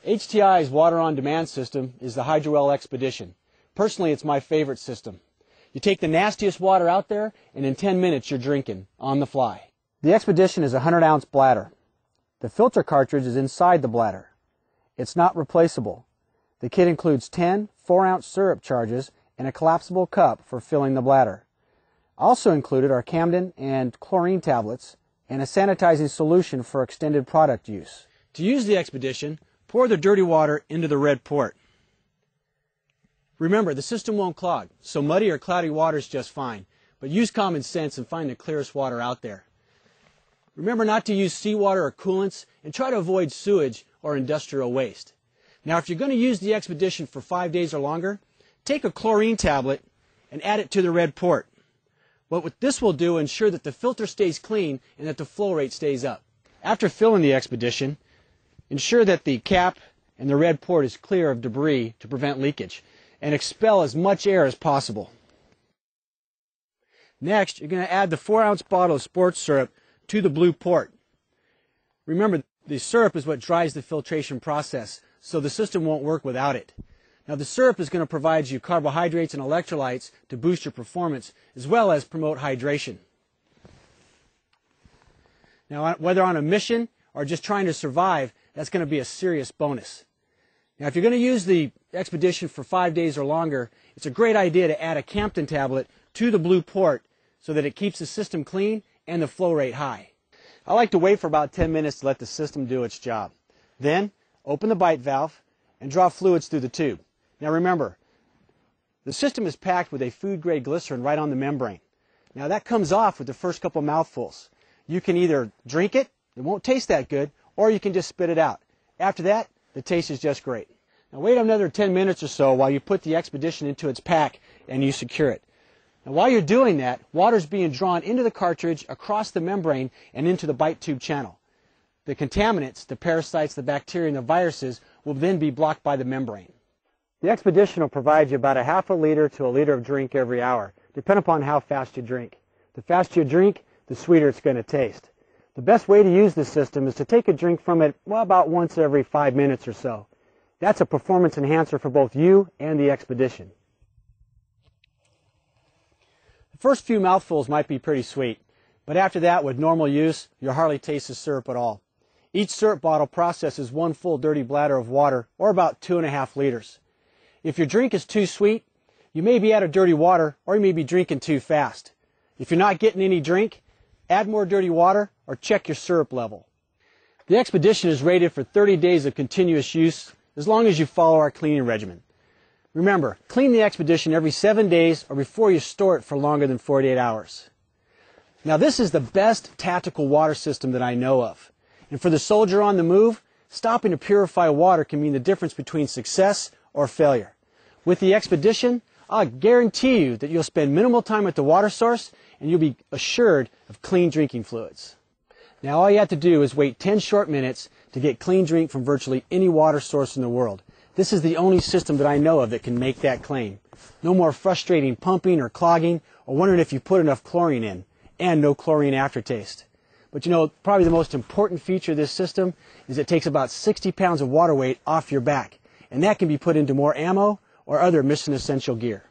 HTI's water on demand system is the Hydrowell Expedition. Personally, it's my favorite system. You take the nastiest water out there, and in 10 minutes you're drinking on the fly. The Expedition is a 100-ounce bladder. The filter cartridge is inside the bladder. It's not replaceable. The kit includes 10 4-ounce syrup charges and a collapsible cup for filling the bladder. Also included are Camden and chlorine tablets and a sanitizing solution for extended product use. To use the Expedition, pour the dirty water into the red port. Remember, the system won't clog, so muddy or cloudy water is just fine, but use common sense and find the clearest water out there. Remember not to use seawater or coolants, and try to avoid sewage or industrial waste. Now, if you're going to use the Expedition for 5 days or longer, take a chlorine tablet and add it to the red port. What this will do, ensure that the filter stays clean and that the flow rate stays up. After filling the Expedition, ensure that the cap and the red port is clear of debris to prevent leakage, and expel as much air as possible. Next, you're going to add the 4-ounce bottle of sports syrup to the blue port. Remember, the syrup is what drives the filtration process, so the system won't work without it. Now, the syrup is going to provide you carbohydrates and electrolytes to boost your performance, as well as promote hydration. Now, whether on a mission or just trying to survive, that's going to be a serious bonus. Now, if you're going to use the Expedition for 5 days or longer, it's a great idea to add a Camden tablet to the blue port so that it keeps the system clean and the flow rate high. I like to wait for about 10 minutes to let the system do its job. Then, open the bite valve and draw fluids through the tube. Now remember, the system is packed with a food-grade glycerin right on the membrane. Now that comes off with the first couple mouthfuls. You can either drink it, it won't taste that good, or you can just spit it out. After that, the taste is just great. Now wait another 10 minutes or so while you put the Expedition into its pack and you secure it. Now while you're doing that, water is being drawn into the cartridge, across the membrane, and into the bite tube channel. The contaminants, the parasites, the bacteria, and the viruses will then be blocked by the membrane. The Expedition will provide you about a half a liter to a liter of drink every hour, depending upon how fast you drink. The faster you drink, the sweeter it's going to taste. The best way to use this system is to take a drink from it, well, about once every 5 minutes or so. That's a performance enhancer for both you and the Expedition. The first few mouthfuls might be pretty sweet, but after that, with normal use, you'll hardly taste the syrup at all. Each syrup bottle processes 1 full dirty bladder of water, or about 2.5 liters. If your drink is too sweet, you may be out of dirty water, or you may be drinking too fast. If you're not getting any drink, add more dirty water or check your syrup level. The Expedition is rated for 30 days of continuous use as long as you follow our cleaning regimen. Remember, clean the Expedition every 7 days or before you store it for longer than 48 hours. Now this is the best tactical water system that I know of. And for the soldier on the move, stopping to purify water can mean the difference between success or failure. With the Expedition, I'll guarantee you that you'll spend minimal time at the water source and you'll be assured of clean drinking fluids. Now all you have to do is wait 10 short minutes to get clean drink from virtually any water source in the world. This is the only system that I know of that can make that claim. No more frustrating pumping or clogging or wondering if you put enough chlorine in, and no chlorine aftertaste. But you know, probably the most important feature of this system is it takes about 60 pounds of water weight off your back, and that can be put into more ammo or other mission essential gear.